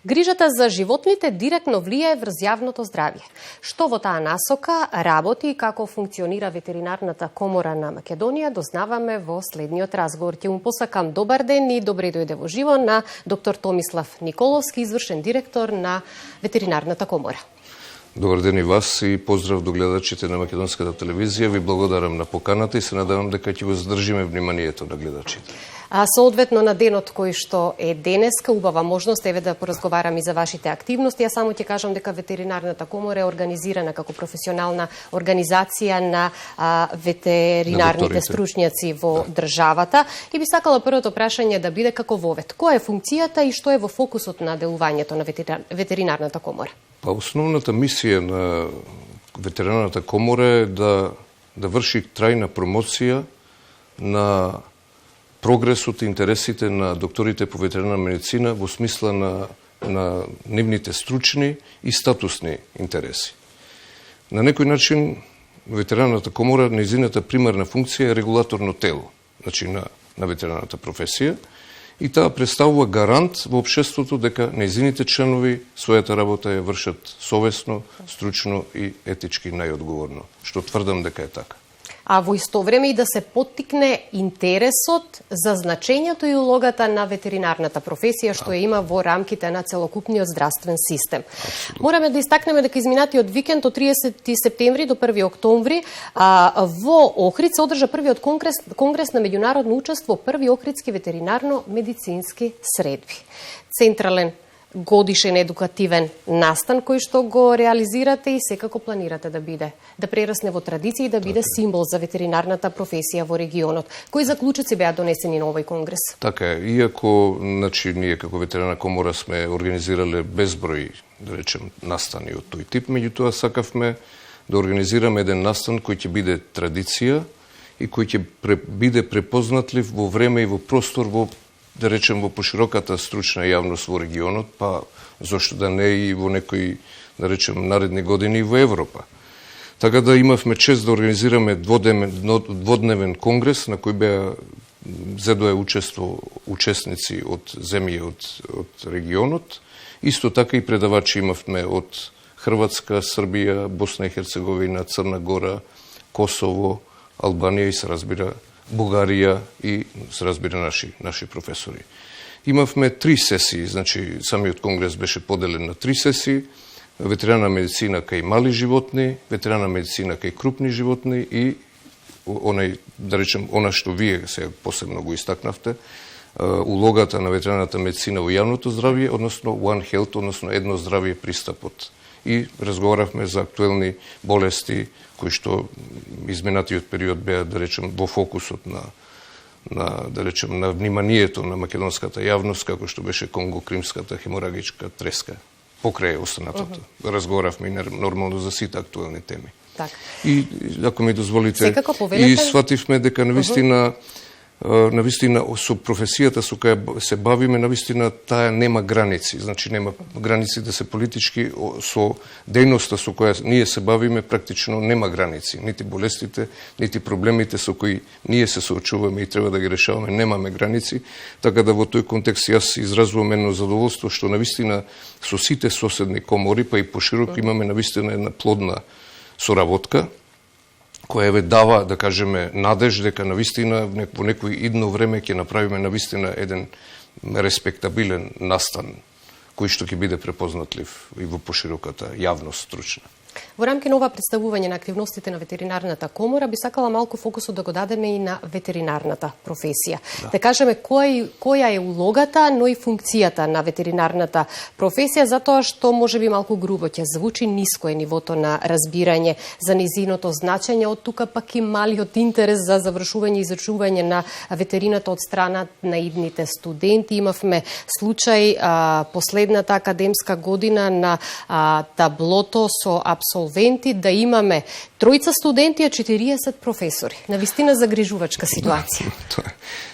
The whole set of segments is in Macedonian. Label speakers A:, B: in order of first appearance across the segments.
A: Грижата за животните директно влијае врз јавното здравје. Што во таа насока работи и како функционира ветеринарната комора на Македонија, дознаваме во следниот разговор. Ќе му посакам добар ден и добре дојде во живо на доктор Томислав Николовски, извршен директор на ветеринарната комора.
B: Добар ден и вас и поздрав до гледачите на Македонската телевизија. Ви благодарам на поканата и се надевам дека ќе го задржиме вниманието на гледачите.
A: Соодветно на денот кој што е денеска, убава можност еве да поразговарам и за вашите активности. Ја само ќе кажам дека ветеринарната комора е организирана како професионална организација на ветеринарните стручњаци во државата. И би сакала првото прашање да биде како вовед. Која е функцијата и што е во фокусот на делувањето на ветеринарната комора?
B: Па основната мисија на ветеринарната комора е да врши трајна промоција на прогресот и интересите на докторите по ветеринарна медицина во смисла на нивните стручни и статусни интереси. На некој начин ветеринарната комора, нејзината примарна функција е регулаторно тело, значи на ветеринарната професија, и таа представува гарант во општеството дека нејзините членови својата работа ја вршат совесно, стручно и етички најодговорно, што тврдам дека е така.
A: А во исто време и да се поттикне интересот за значењето и улогата на ветеринарната професија што ја има во рамките на целокупниот здравствен систем. Абсолютно. Мораме да истакнеме дека изминатиот викенд од 30 септември до 1 октомври во Охрид се одржа првиот конгрес на меѓународно учество, први Охридски ветеринарно-медицински средби. Централен годишен едукативен настан кој што го реализирате и секако планирате да прерасне во традиција и да биде символ за ветеринарната професија во регионот. Кои заклучоци беа донесени на овој конгрес? Така
B: е, иако ние како ветеринарна комора сме организирале безброј, да речем, настани од тој тип, меѓутоа сакавме да организираме еден настан кој ќе биде традиција и кој ќе биде препознатлив во време и во простор да речем во пошироката стручна јавност во регионот, па зошто да не и во некои, да речем, наредни години во Европа. Така да имавме чест да организираме дводневен конгрес на кој беа зедоа учество учесници од земји од регионот. Исто така и предавачи имавме од Хрватска, Србија, Босна и Херцеговина, Црна Гора, Косово, Албанија и се разбира Бугарија и се разбира наши професори. Имавме 3 сесии, значи самиот конгрес беше поделен на 3 сесии: ветеринарна медицина кај мали животни, ветеринарна медицина кај крупни животни и да речем, она што вие сега посебно го истакнавте, улогата на ветеринарната медицина во јавното здравје, односно One Health, односно едно здравје пристапот. И разговаравме за актуелни болести кои што изминатиот период беа, да речем, во фокусот да речем, на вниманието на македонската јавност, како што беше конго-кримската хеморагичка треска. Покрај останатото. Разговаравме и нормално за сите актуелни теми.
A: Так.
B: И, ако ми дозволите, и свативме дека навистина со професијата со која се бавиме, навистина таа нема граници. Значи нема граници да се политички, со дејноста со која ние се бавиме практично нема граници. Нити болестите, нити проблемите со кои ние се соочуваме и треба да ги решаваме, немаме граници. Така да во тој контекст јас изразувам едно задоволство што навистина со сите соседни комори, па и пошироко имаме навистина една плодна соработка, која ве дава, да кажеме, надеж дека навистина во некој идно време ќе направиме навистина еден респектабилен настан кој што ќе биде препознатлив и во пошироката јавност стручна.
A: Во рамки на ова представување на активностите на ветеринарната комора би сакала малку фокусот да го дадеме и на ветеринарната професија. Да кажеме која е улогата, но и функцијата на ветеринарната професија, затоа што можеби малку грубо ќе звучи, ниско е нивото на разбирање за нејзиното значење, од тука пак и малиот интерес за завршување и изучување на ветерината од страна на идните студенти. Имавме случај последната академска година на таблото со абсолвенти да имаме 3 студенти, а 40 професори. Навистина загрижувачка ситуација.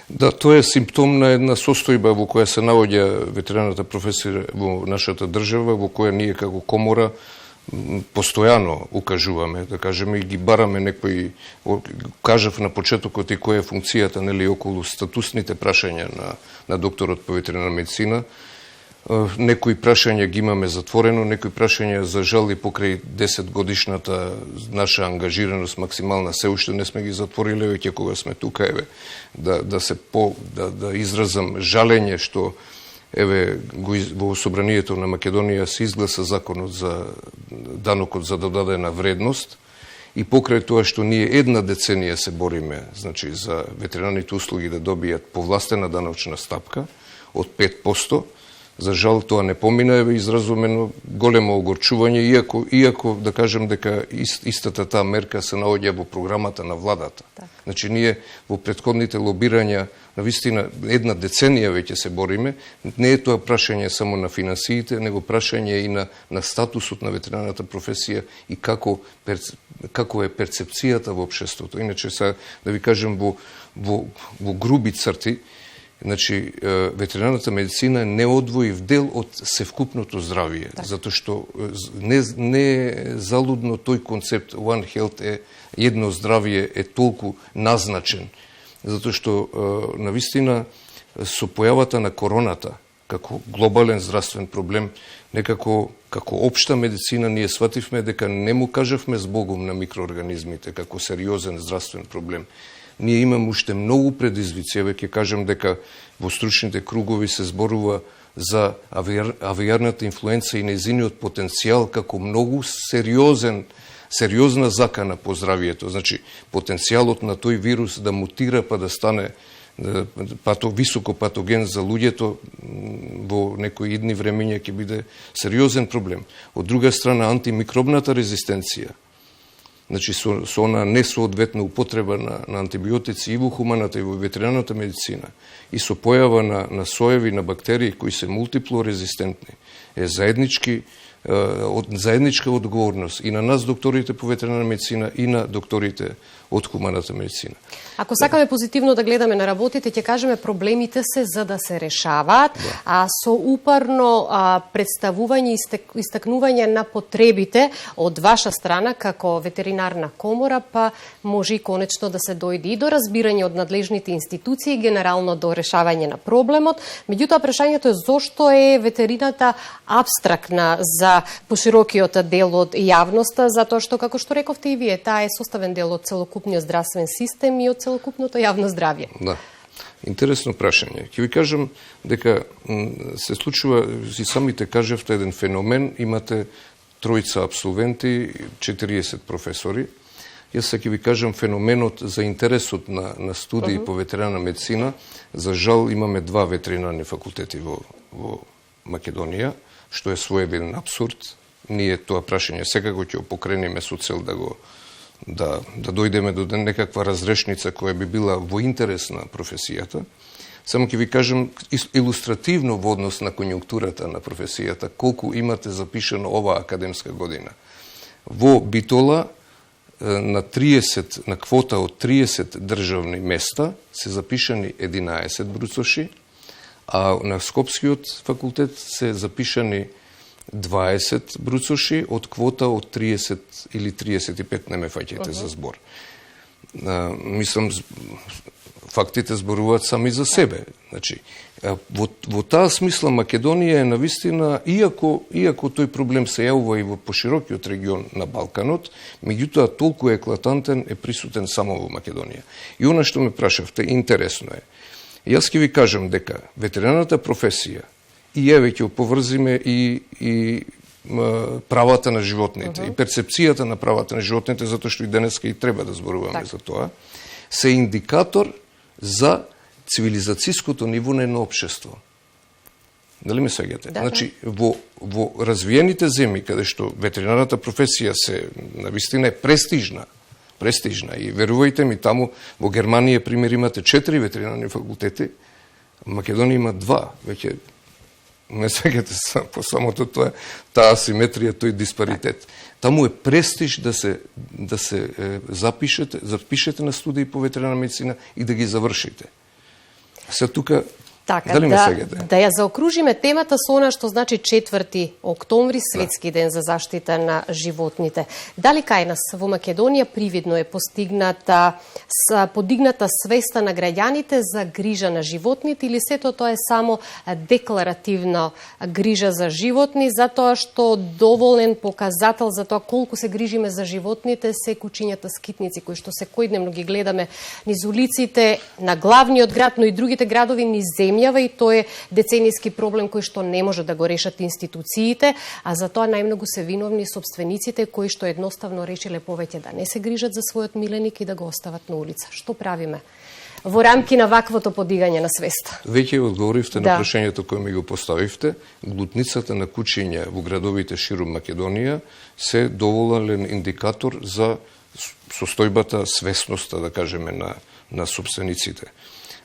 B: Да, тоа е симптом на една состојба во која се наоѓа ветеринарната професија во нашата држава, во која ние како комора постојано укажуваме, да кажеме, и ги бараме некои, кажав на почетокот и која е функцијата, нели, околу статусните прашања на докторот по ветеринарна медицина. Некои прашања ги имаме затворено, некои прашања за жал и покрај 10 годишната наша ангажираност максимална се уште не сме ги затвориле, веќе кога сме тука, еве, да изразам жалење што еве во собранието на Македонија се изгласа законот за данокот за додадена вредност и покрај тоа што ние една деценија се бориме, значи за ветеринарните услуги да добијат повластена даночна стапка од 5%. За жал тоа не помина, еве изразумено големо огорчување, иако да кажем дека истата таа мерка се наоѓа во програмата на владата. Так. Значи ние во претходните лобирања навистина една деценија веќе се бориме, не е тоа прашање само на финансиите, него прашање и на статусот на ветеринарната професија и како е перцепцијата во општеството. Иначе са да ви кажем во груби црти, значи, ветеринарната медицина не одвоив дел од севкупното здравие, затоа што не е залудно тој концепт One Health едно здравие е толку назначен, затоа што навистина со појавата на короната како глобален здравствен проблем, некако како општа медицина ние свативме дека не му кажавме збогум на микроорганизмите како сериозен здравствен проблем. Ние имаме уште многу предизвици, еве ќе кажам дека во стручните кругови се зборува за авијарната инфлуенца и нејзиниот потенцијал како многу сериозна закана по здравието. Значи, потенцијалот на тој вирус да мутира па да стане високо патоген за луѓето во некои идни времења ќе биде сериозен проблем. Од друга страна, антимикробната резистенција, значи со она несоодветна употреба на антибиотици и во хуманата и во ветеринарната медицина и со појава на соеви на бактерии кои се мултипло резистентни, е заедничка одговорност и на нас докторите по ветеринарна медицина и на докторите од хуманата медицина.
A: Ако сакаме позитивно да гледаме на работите, ќе кажеме проблемите се за да се решаваат, со упарно представување и истакнување на потребите од ваша страна како ветеринарна комора, па може и конечно да се дојде и до разбирање од надлежните институции, генерално до решавање на проблемот. Меѓутоа, прашањето е зошто е ветерината апстрактна за поширокиот дел од јавноста, затоа што, како што рековте и вие, таа е составен дел од целокупниот здравствен систем и од целокупното јавно здравје.
B: Да. Интересно прашање. Ќе ви кажам дека се случува, и самите кажавте, еден феномен, имате тројца абсолвенти, 40 професори. Јас ќе ви кажам феноменот за интересот на студии по ветеринарна медицина. За жал имаме 2 ветеринарни факултети во Македонија, што е своевиден абсурд. Ние тоа прашање секако ќе покренеме со цел да дојдеме до некаква разрешница која би била во интерес на професијата. Само ќе ви кажам илустративно во однос на конјунктурата на професијата, колку имате запишано оваа академска година. Во Битола на квота од 30 државни места се запишани 11 бруцоши, а на Скопскиот факултет се запишани 20 бруцоши од квота од 30 или 35, не ме фаќате за збор. Мислам, фактите зборуваат сами за себе. Значи, во таа смисла Македонија е навистина, иако тој проблем се јавува и во поширокиот регион на Балканот, меѓутоа толку еклатантен е присутен само во Македонија. И она што ме прашавте, интересно е. Јас ќе ви кажам дека ветеринарната професија и еве ќе поврзиме и правата на животните, и перцепцијата на правата на животните, затоа што и денеска и треба да зборуваме за тоа, се индикатор за цивилизацијското ниво на едно општество. Дали ме сеќате? Значи, во развиените земји, каде што ветеринарната професија се навистина е престижна, и верувајте ми, таму во Германија, пример, имате 4 ветеринарни факултети, Македонија има 2, веќе не сеќате по самото тоа, таа асиметрија, тој диспаритет. Таму е престиж да се запишете на студии по ветеринарна медицина и да ги завршите. Се тука
A: Така,
B: Дали ме сегате?
A: да ја заокружиме темата со она што значи 4 октомври, Светски ден за заштита на животните. Дали кај нас во Македонија привидно е подигната свеста на граѓаните за грижа на животните или сето тоа е само декларативна грижа за животни, затоа што доволен показател за тоа колку се грижиме за животните се кучињата скитници кои што секојдневно ги гледаме низ улиците на главниот град, но и другите градови низ земјава, и тоа е деценијски проблем кој што не може да го решат институциите, а за тоа најмногу се виновни собствениците кои што едноставно решиле повеќе да не се грижат за својот миленик и да го остават на улица. Што правиме во рамки на ваквото подигање на свеста?
B: Веќе одговоривте на прашањето кое ми го поставивте. Глутницата на кучиња во градовите широм Македонија се доволен индикатор за состојбата, свесноста, да кажеме, на собствениците.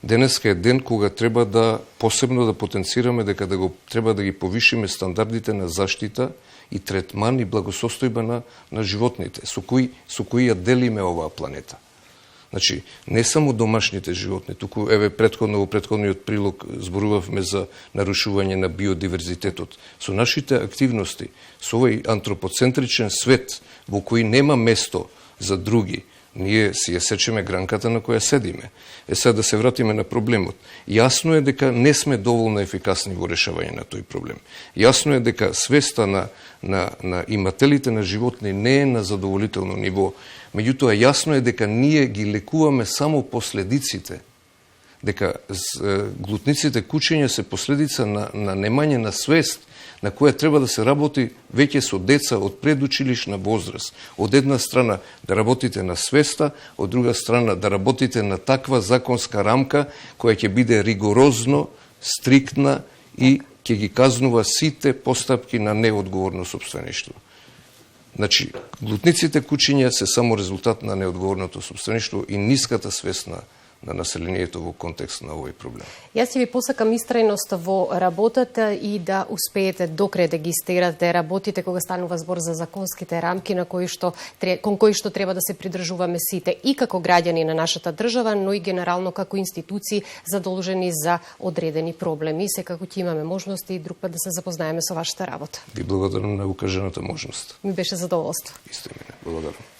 B: Денеска е ден кога треба да посебно да потенцираме дека треба да ги повишиме стандардите на заштита и третман и благосостојба на животните, со кои ја делиме оваа планета. Значи, не само домашните животни, туку во претходниот прилог зборувавме за нарушување на биодиверзитетот. Со нашите активности, со овој антропоцентричен свет во кој нема место за други, ние си ја сечеме гранката на која седиме. Сега да се вратиме на проблемот. Јасно е дека не сме доволно ефикасни во решавање на тој проблем. Јасно е дека свеста на имателите на животни не е на задоволително ниво. Меѓутоа, јасно е дека ние ги лекуваме само последиците. Дека глутниците кучиња се последица на немање на свест на која треба да се работи веќе со деца од предучилишна возраст. Од една страна да работите на свеста, од друга страна да работите на таква законска рамка која ќе биде ригорозно, стриктна и ќе ги казнува сите постапки на неодговорно сопствеништво. Значи, глутниците кучиња се само резултат на неодговорното сопствеништво и ниската свест на населението во контекст на овој проблем.
A: Јас ќе ви посакам истрајност во работата и да успеете докрај да ги истерате работите кога станува збор за законските рамки кон кои што треба да се придржуваме сите и како граѓани на нашата држава, но и генерално како институции задолжени за одредени проблеми. Секако ќе имаме можности и друг пат да се запознаеме со вашата работа.
B: Ви благодарам на укажената можност.
A: Ми беше задоволство.
B: Исто и мене. Благодарам.